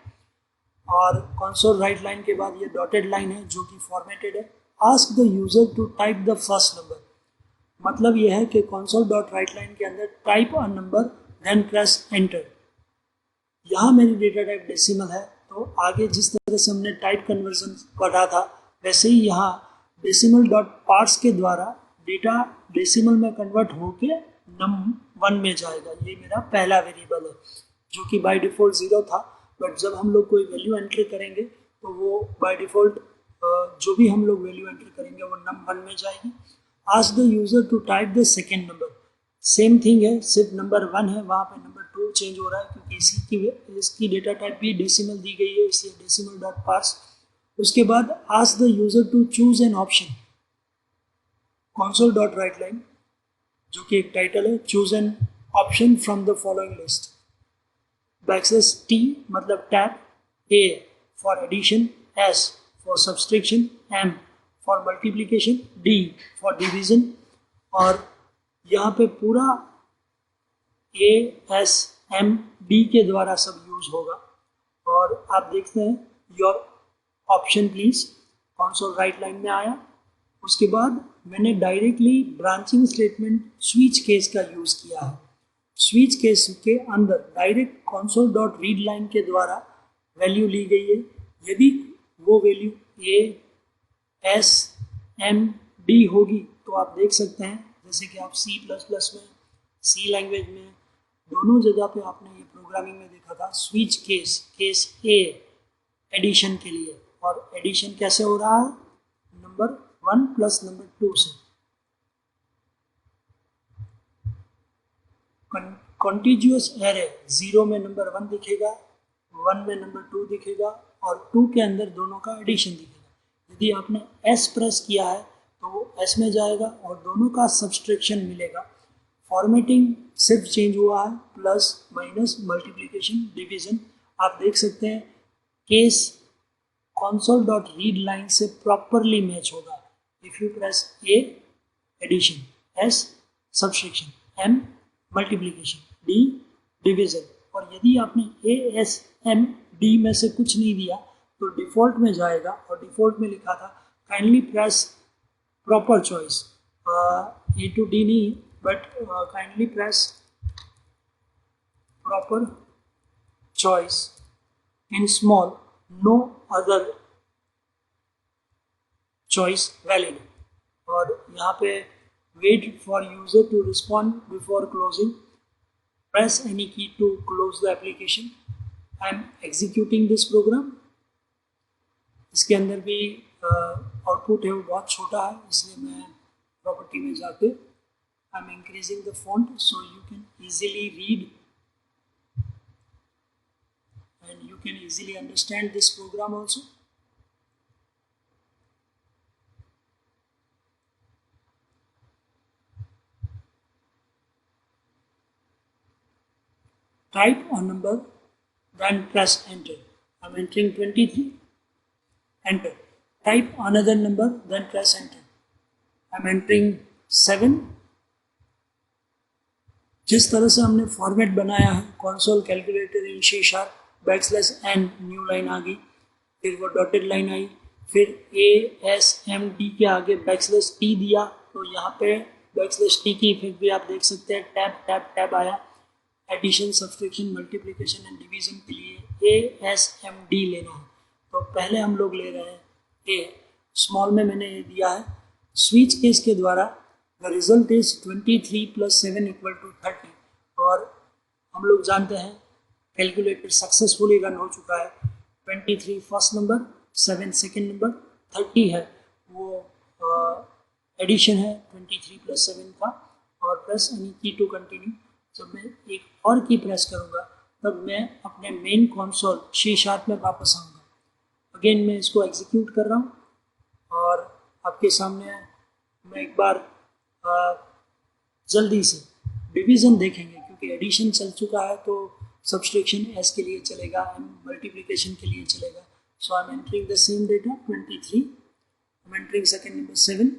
और कंसोल राइट लाइन के बाद ये डॉटेड लाइन है जो कि फॉर्मेटेड है। Ask the user to type the first number, मतलब यह है कि कंसोल डॉट राइट लाइन के अंदर type a number then press enter. यहाँ मेरी डेटा टाइप डेसिमल है, तो आगे जिस तरह से हमने टाइप कन्वर्जन पढ़ा था वैसे ही यहाँ डेसिमल डॉट पार्स के द्वारा डेटा डेसिमल में कन्वर्ट होके num1 में जाएगा। ये मेरा पहला वेरिएबल है जो कि बाय डिफ़ॉल्ट 0 था, बट जब हम लोग कोई वैल्यू एंट्री करेंगे तो वो बाय डिफ़ॉल्ट जो भी हम लोग वैल्यू एंट्री करेंगे वो num1 में जाएगी। Ask the user to type the second number, same thing है, सिर्फ नंबर 1 है, वहाँ पे नंबर 2 चेंज हो रहा है क्योंकि इसकी डेटा टाइप भी डेसिमल दी गई है, इसलिए डेसिमल डॉट पार्स। उसके बाद ask the user to choose an option, console dot write line जो कि एक टाइटल है, choose an option from the following list. \T मतलब tab, A for addition, S for subtraction, M for multiplication, D for division. और यहाँ पे पूरा A S M D के द्वारा सब यूज होगा। और आप देखते हैं your option please console write line में आया। उसके बाद मैंने directly branching statement switch case का यूज किया है। स्विच केस के अंदर direct console dot read line के द्वारा वैल्यू ली गई है। यदि वो value A S M D होगी तो आप देख सकते हैं जैसे कि आप C++ में, C लैंग्वेज में, दोनों जगह पे आपने ये प्रोग्रामिंग में देखा था स्विच केस A एडिशन के लिए। और एडिशन कैसे हो रहा है, नंबर 1 प्लस नंबर 2 से। कॉन्टिग्यूअस एरे 0 में नंबर 1 दिखेगा, 1 में नंबर 2 दिखेगा और 2 के अंदर दोनों का एडिशन दिखेगा। यदि आपने S प्रेस किया है तो वो S में जाएगा और दोनों का सब्सट्रैक्शन मिलेगा। फॉर्मेटिंग सिर्फ चेंज हुआ है, प्लस माइनस मल्टीप्लिकेशन डिवीजन। आप देख सकते हैं case console dot read line से प्रॉपरली मैच होगा। If you press A addition, S subtraction, M multiplication, D division, और यदि आपने A S M D में से कुछ नहीं दिया तो डिफ़ॉल्ट में जाएगा। और डिफ़ॉल्ट में लिखा था kindly press proper choice, A to D नहीं but kindly press proper choice in small, no other choice valid. और यहाँ पे wait for user to respond before closing, press any key to close the application. I am executing this program. इसके अंदर भी output है वो बहुत छोटा है, इसलिए मैं प्रॉपर्टी में जाके I am increasing the font so you can easily read and you can easily understand this program also. Type a number, then press enter. I'm entering 23, enter. Type another number, then press enter. I'm entering 7. जिस तरह से हमने format बनाया है console calculator in C sharp \n new line आ गई, फिर वो डॉटेड लाइन आई, फिर ASMD के आगे \t दिया तो यहाँ पे \t की इफेक्ट भी आप देख सकते हैं, टैब टैब टैब आया। Addition, subtraction, multiplication and division के लिए ASMD लेना है तो पहले हम लोग ले रहे हैं A, स्मॉल में मैंने ये दिया है। स्विच केस के द्वारा द रिजल्ट इज 23 + 7 = 30 और हम लोग जानते हैं कैलकुलेटर सक्सेसफुली रन हो चुका है। 23 फर्स्ट नंबर, 7 सेकेंड नंबर, 30 है वो एडिशन है 23 + 7 का। और press any key to continue. जब मैं एक और की प्रेस करूँगा तब मैं अपने मेन कंसोल सी शार्प में वापस आऊँगा। अगेन मैं इसको एग्जीक्यूट कर रहा हूँ और आपके सामने मैं एक बार जल्दी से डिवीज़न देखेंगे क्योंकि एडिशन चल चुका है तो सब्सट्रैक्शन एस के लिए चलेगा, मल्टीप्लिकेशन के लिए चलेगा। So I am entering the same data 23, I am entering second number 7।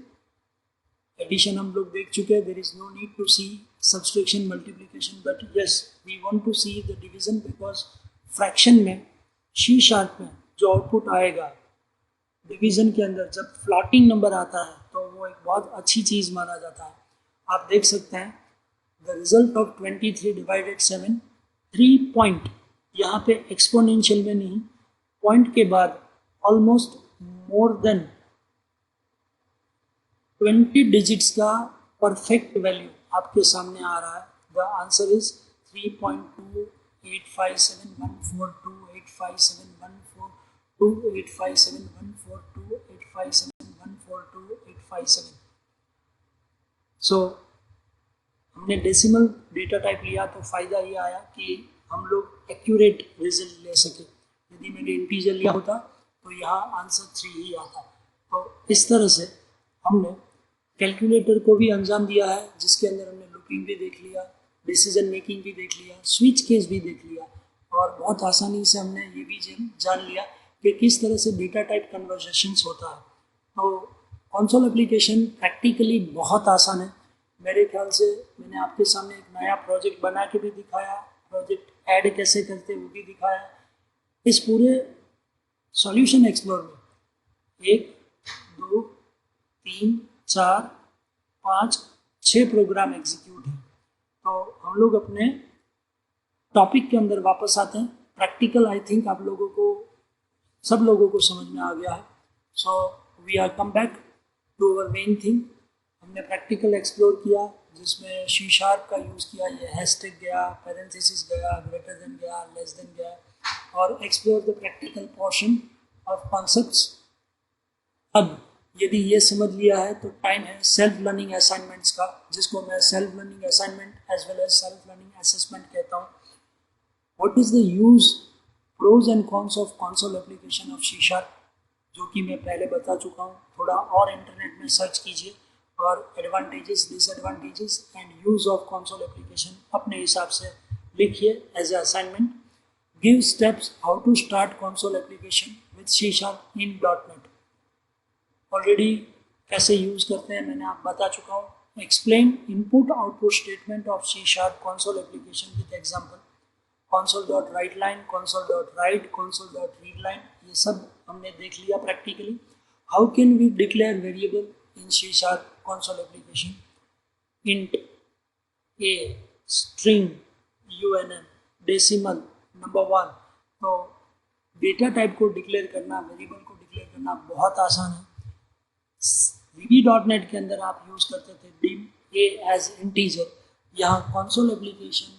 Addition हम लोग देख चुके हैं, there is no need to see subtraction multiplication, but yes we want to see the division because fraction में C sharp में जो output आएगा division के अंदर जब फ्लोटिंग नंबर आता है तो वो एक बहुत अच्छी चीज़ माना जाता है। आप देख सकते हैं द रिजल्ट ऑफ 23 / 7, 3 पॉइंट, यहाँ पे एक्सपोनेंशियल में नहीं, पॉइंट के बाद ऑलमोस्ट मोर देन 20 डिजिट्स का परफेक्ट वैल्यू आपके सामने आ रहा है। The answer is 3.2857142857142857142857. सो हमने डेसिमल डेटा टाइप लिया तो फ़ायदा ये आया कि हम लोग एक्यूरेट रिजल्ट ले सके। यदि मैंने इंटीजर लिया होता तो यहाँ आंसर 3 ही आता। तो इस तरह से हमने कैलकुलेटर को भी अंजाम दिया है जिसके अंदर हमने लूपिंग भी देख लिया, डिसीजन मेकिंग भी देख लिया, स्विच केस भी देख लिया और बहुत आसानी से हमने ये भी जान लिया कि किस तरह से डेटा टाइप कन्वर्सेशंस होता है। तो कंसोल एप्लीकेशन प्रैक्टिकली बहुत आसान है। मेरे ख्याल से मैंने आपके सामने एक नया प्रोजेक्ट बना के भी दिखाया, प्रोजेक्ट ऐड कैसे करते वो भी दिखाया। इस पूरे सॉल्यूशन एक्सप्लोर में 1, 2, 3, 4, 5, 6 प्रोग्राम एग्जीक्यूट हैं। तो हम लोग अपने टॉपिक के अंदर वापस आते हैं। प्रैक्टिकल आई थिंक आप लोगों को, सब लोगों को समझ में आ गया है। So we are come back to our main thing. हमने प्रैक्टिकल एक्सप्लोर किया जिसमें सी शार्प का यूज़ किया, ये हैशटैग गया, पैरेंथेसिस गया, ग्रेटर देन गया, लेस देन गया और explore the practical portion of concepts. अब यदि ये समझ लिया है तो टाइम है सेल्फ लर्निंग असाइनमेंट्स का, जिसको मैं self learning assignment as well as self learning assessment कहता हूँ। What is the use, pros and cons of console application of C sharp, जो कि मैं पहले बता चुका हूँ। थोड़ा और इंटरनेट में सर्च कीजिए और advantages, disadvantages and use of console application अपने हिसाब से लिखिए as a assignment. Give steps how to start console application with C sharp in .NET। Already कैसे यूज़ करते हैं मैंने आप बता चुका हूँ। Explain input output statement of C sharp console application with example. console.writeLine, console.write, console.readLine, ये सब हमने देख लिया practically. How can we declare variable in C sharp console application? Int, A, string, UNM, decimal, number 1। तो data type को declare करना, variable को declare करना बहुत आसान है। VB.NET के अंदर आप यूज़ करते थे dim a एज इंटीजर। यहाँ कंसोल एप्लीकेशन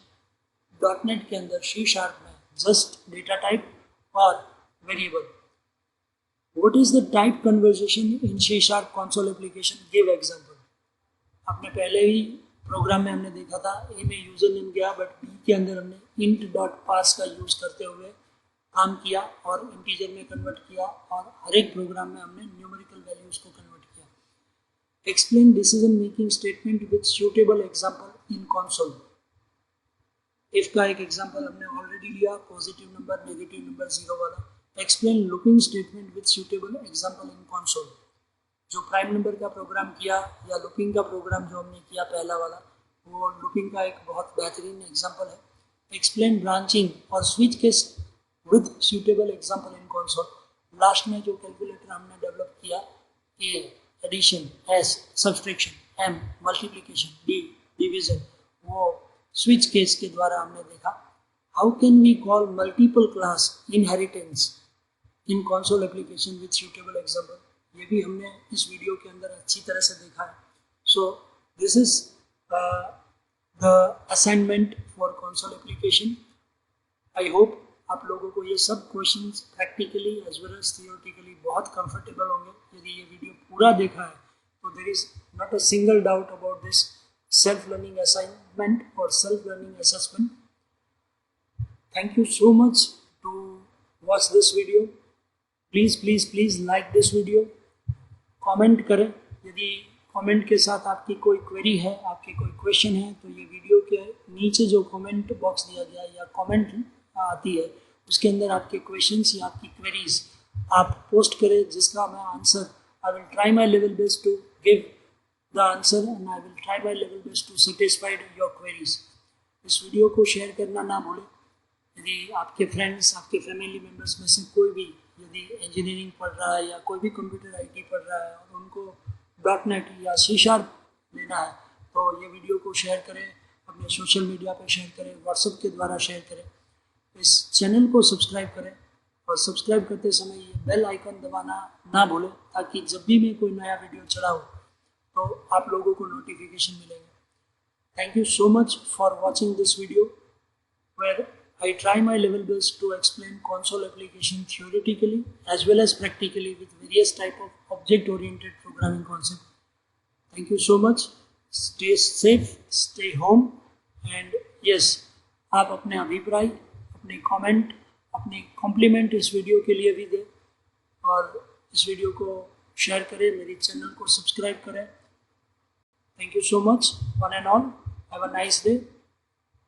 .NET के अंदर सी शार्प में जस्ट डेटा टाइप और variable. What is the type conversation in C sharp console application? Give example. आपने पहले ही प्रोग्राम में हमने देखा था, ए में यूजर नेम गया बट बी के अंदर हमने int.pass का यूज़ करते हुए काम किया और इंटीजर में कन्वर्ट किया और हर एक प्रोग्राम में हमने न्यूमेरिकल वैल्यूज को कन्वर्ट किया। Explain decision making statement with suitable example in console. If का एक एग्जांपल हमने ऑलरेडी लिया, positive number, negative number, zero वाला। Explain looping statement with suitable example in console. जो प्राइम नंबर का प्रोग्राम किया या लुपिंग का प्रोग्राम जो हमने किया पहला वाला, वो लुपिंग का एक बहुत बेहतरीन एग्जांपल है। एक्सप्लेन ब्रांचिंग और switch case with suitable example in console. Last में जो कैलकुलेटर हमने डेवलप किया, A addition, S subtraction, M multiplication, D division, वो स्विच केस के द्वारा हमने देखा। How can we call multiple class inheritance in console application with suitable example, ये भी हमने इस वीडियो के अंदर अच्छी तरह से देखा है। So this is the assignment for console application. I hope आप लोगों को ये सब questions practically as well as theoretically बहुत कंफर्टेबल होंगे। यदि ये वीडियो पूरा देखा है तो there is not a single doubt about this self learning assignment और self learning assessment. Thank you so much to watch this video. Please like this video, comment करें। यदि कमेंट के साथ आपकी कोई क्वेरी है, आपके कोई क्वेश्चन है, तो ये वीडियो के नीचे जो कमेंट बॉक्स दिया गया है या कमेंट आती है, उसके अंदर आपके क्वेश्चंस या आपकी क्वेरीज आप पोस्ट करें, जिसका मैं answer I will try my level best to give the answer and I will try my level best to satisfied your queries. इस वीडियो को शेयर करना ना भूलें। यदि आपके फ्रेंड्स, आपके फैमिली मेम्बर्स में से कोई भी यदि इंजीनियरिंग पढ़ रहा है या कोई भी कंप्यूटर आईटी पढ़ रहा है और उनको .NET या C# लेना है, तो ये वीडियो को शेयर करें, अपने सोशल मीडिया पर शेयर करें, व्हाट्सएप के द्वारा शेयर करें। इस चैनल को सब्सक्राइब करें और सब्सक्राइब करते समय ये बेल आइकन दबाना ना भूलें, ताकि जब भी मैं कोई नया वीडियो चलाऊँ तो आप लोगों को नोटिफिकेशन मिलेगा। Thank you so much for watching this video where I try my level best to explain console application theoretically as well as practically with various type of object-oriented programming concept. Thank you so much. Stay safe, stay home, and yes, आप अपने अभिप्राय, अपने comment, अपने complement इस video के लिए भी दें और इस वीडियो को शेयर करें, मेरे चैनल को सब्सक्राइब करें। Thank you so much, one and all. Have a nice day.